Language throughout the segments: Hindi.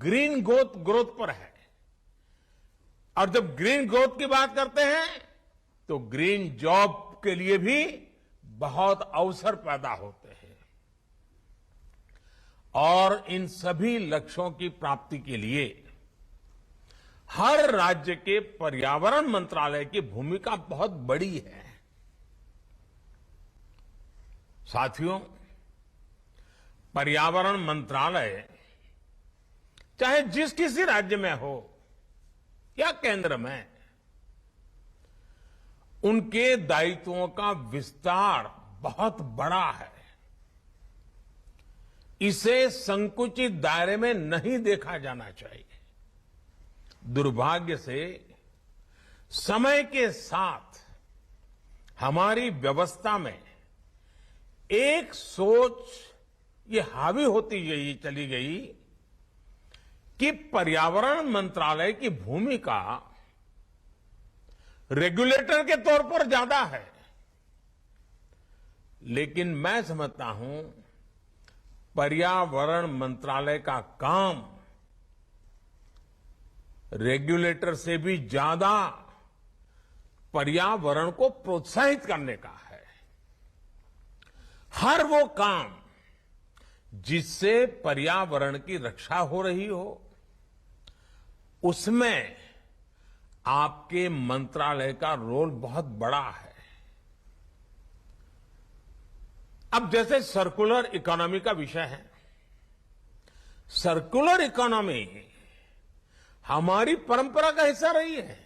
ग्रीन ग्रोथ पर है। और जब ग्रीन ग्रोथ की बात करते हैं तो ग्रीन जॉब के लिए भी बहुत अवसर पैदा होते हैं। और इन सभी लक्ष्यों की प्राप्ति के लिए हर राज्य के पर्यावरण मंत्रालय की भूमिका बहुत बड़ी है। साथियों, पर्यावरण मंत्रालय चाहे जिस किसी राज्य में हो या केंद्र में, उनके दायित्वों का विस्तार बहुत बड़ा है। इसे संकुचित दायरे में नहीं देखा जाना चाहिए। दुर्भाग्य से समय के साथ हमारी व्यवस्था में एक सोच ये हावी होती चली गई कि पर्यावरण मंत्रालय की भूमिका रेगुलेटर के तौर पर ज्यादा है। लेकिन मैं समझता हूं पर्यावरण मंत्रालय का काम रेगुलेटर से भी ज्यादा पर्यावरण को प्रोत्साहित करने का है। हर वो काम जिससे पर्यावरण की रक्षा हो रही हो, उसमें आपके मंत्रालय का रोल बहुत बड़ा है। अब जैसे सर्कुलर इकोनॉमी का विषय है, सर्कुलर इकोनॉमी हमारी परंपरा का हिस्सा रही है।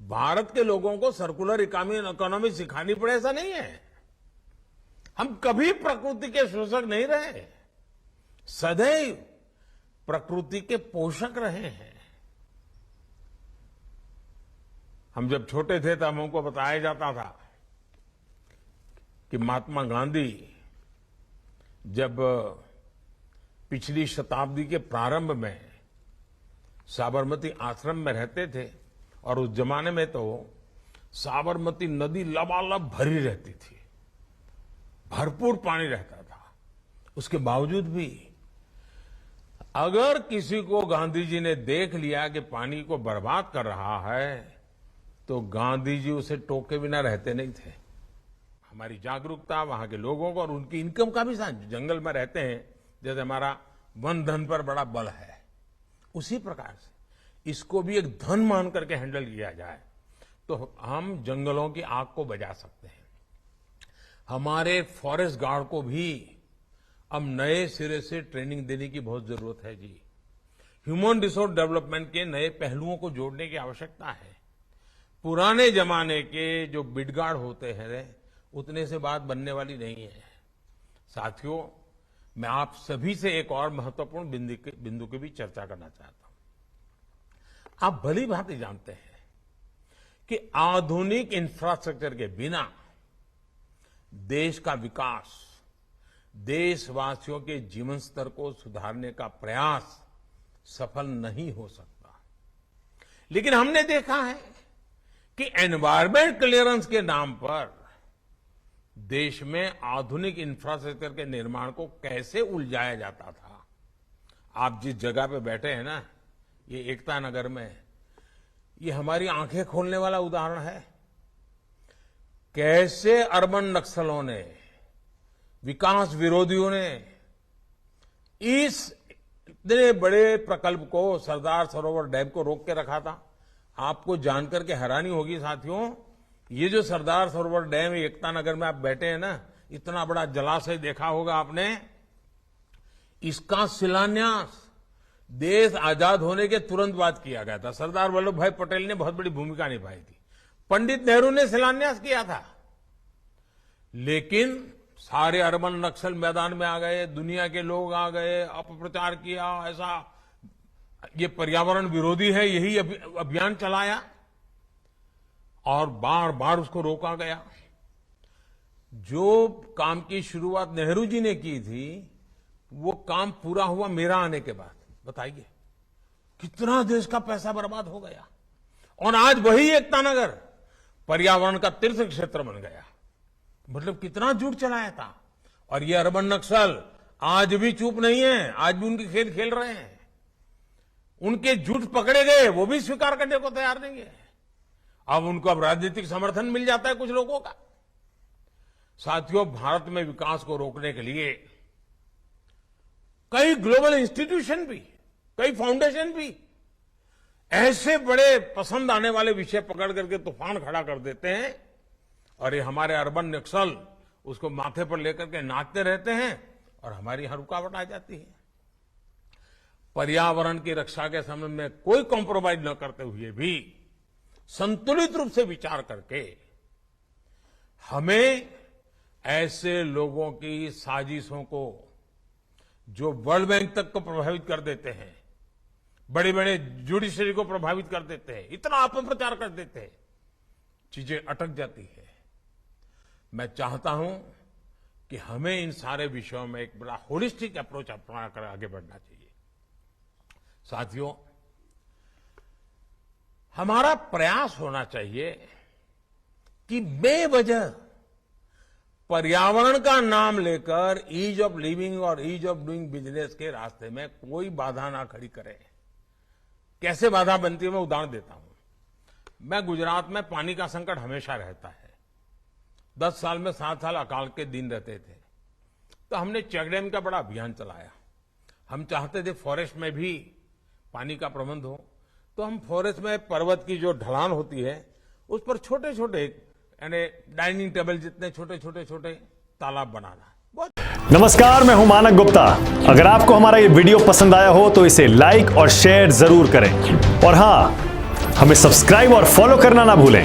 भारत के लोगों को सर्कुलर इकोनॉमी सिखानी पड़े ऐसा नहीं है। हम कभी प्रकृति के शोषक नहीं रहे, सदैव प्रकृति के पोषक रहे हैं। हम जब छोटे थे तब हमको बताया जाता था कि महात्मा गांधी जब पिछली शताब्दी के प्रारंभ में साबरमती आश्रम में रहते थे, और उस जमाने में तो साबरमती नदी लबालब भरी रहती थी, भरपूर पानी रहता था। उसके बावजूद भी अगर किसी को गांधी जी ने देख लिया कि पानी को बर्बाद कर रहा है, तो गांधी जी उसे टोके बिना रहते नहीं थे। हमारी जागरूकता, वहां के लोगों को और उनकी इनकम का भी साथ, जंगल में रहते हैं, जैसे हमारा वन धन पर बड़ा बल है, उसी प्रकार से इसको भी एक धन मान करके हैंडल किया जाए तो हम जंगलों की आग को बुझा सकते हैं। हमारे फॉरेस्ट गार्ड को भी अब नए सिरे से ट्रेनिंग देने की बहुत जरूरत है जी। ह्यूमन रिसोर्स डेवलपमेंट के नए पहलुओं को जोड़ने की आवश्यकता है। पुराने जमाने के जो बिडगार्ड होते हैं उतने से बात बनने वाली नहीं है। साथियों, मैं आप सभी से एक और महत्वपूर्ण बिंदु की भी चर्चा करना चाहता हूं। आप भली भांति जानते हैं कि आधुनिक इंफ्रास्ट्रक्चर के बिना देश का विकास, देशवासियों के जीवन स्तर को सुधारने का प्रयास सफल नहीं हो सकता। लेकिन हमने देखा है कि एनवायरमेंट क्लियरेंस के नाम पर देश में आधुनिक इंफ्रास्ट्रक्चर के निर्माण को कैसे उलझाया जाता था। आप जिस जगह पे बैठे हैं ना, ये एकता नगर में, ये हमारी आंखें खोलने वाला उदाहरण है। कैसे अर्बन नक्सलों ने, विकास विरोधियों ने इस इतने बड़े प्रकल्प को, सरदार सरोवर डैम को रोक के रखा था। आपको जानकर के हैरानी होगी साथियों, ये जो सरदार सरोवर डैम एकता नगर में आप बैठे हैं ना, इतना बड़ा जलाशय देखा होगा आपने, इसका शिलान्यास देश आजाद होने के तुरंत बाद किया गया था। सरदार वल्लभ भाई पटेल ने बहुत बड़ी भूमिका निभाई थी। पंडित नेहरू ने शिलान्यास किया था। लेकिन सारे अर्बन नक्सल मैदान में आ गए, दुनिया के लोग आ गए, अपप्रचार किया, ऐसा ये पर्यावरण विरोधी है, यही अभियान चलाया और बार बार उसको रोका गया। जो काम की शुरुआत नेहरू जी ने की थी, वो काम पूरा हुआ मेरा आने के बाद। बताइए कितना देश का पैसा बर्बाद हो गया। और आज वही एकता नगर पर्यावरण का तीर्थ क्षेत्र बन गया। मतलब कितना झूठ चलाया था। और ये अर्बन नक्सल आज भी चुप नहीं है, आज भी उनके खेल खेल रहे हैं। उनके झूठ पकड़े गए वो भी स्वीकार करने को तैयार नहीं है। अब उनको अब राजनीतिक समर्थन मिल जाता है कुछ लोगों का। साथियों, भारत में विकास को रोकने के लिए कई ग्लोबल इंस्टीट्यूशन भी, कई फाउंडेशन भी ऐसे बड़े पसंद आने वाले विषय पकड़ करके तूफान खड़ा कर देते हैं और ये हमारे अर्बन नक्सल उसको माथे पर लेकर के नाचते रहते हैं और हमारी यहां रुकावट आ जाती है। पर्यावरण की रक्षा के संबंध में कोई कॉम्प्रोमाइज न करते हुए भी संतुलित रूप से विचार करके हमें ऐसे लोगों की साजिशों को जो वर्ल्ड बैंक तक को प्रभावित कर देते हैं, बड़े बड़े जुडिशरी को प्रभावित कर देते हैं, इतना अपप्रचार कर देते हैं, चीजें अटक जाती है। मैं चाहता हूं कि हमें इन सारे विषयों में एक बड़ा होलिस्टिक अप्रोच अपना कर आगे बढ़ना चाहिए। साथियों, हमारा प्रयास होना चाहिए कि बेवजह पर्यावरण का नाम लेकर ईज ऑफ लिविंग और ईज ऑफ डूइंग बिजनेस के रास्ते में कोई बाधा ना खड़ी करे। कैसे बाधा बनती है मैं उदाहरण देता हूं। मैं गुजरात में पानी का संकट हमेशा रहता है। 10 साल में 7 साल अकाल के दिन रहते थे, तो हमने चेक डैम का बड़ा अभियान चलाया। हम चाहते थे फॉरेस्ट में भी पानी का प्रबंध हो, तो हम फॉरेस्ट में पर्वत की जो ढलान होती है उस पर छोटे छोटे यानी डाइनिंग टेबल जितने छोटे छोटे तालाब बनाना। नमस्कार, मैं हूं मानक गुप्ता। अगर आपको हमारा ये वीडियो पसंद आया हो तो इसे लाइक और शेयर जरूर करें और हां, हमें सब्सक्राइब और फॉलो करना ना भूलें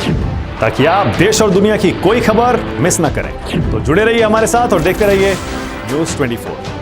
ताकि आप देश और दुनिया की कोई खबर मिस ना करें। तो जुड़े रहिए हमारे साथ और देखते रहिए न्यूज़ 24।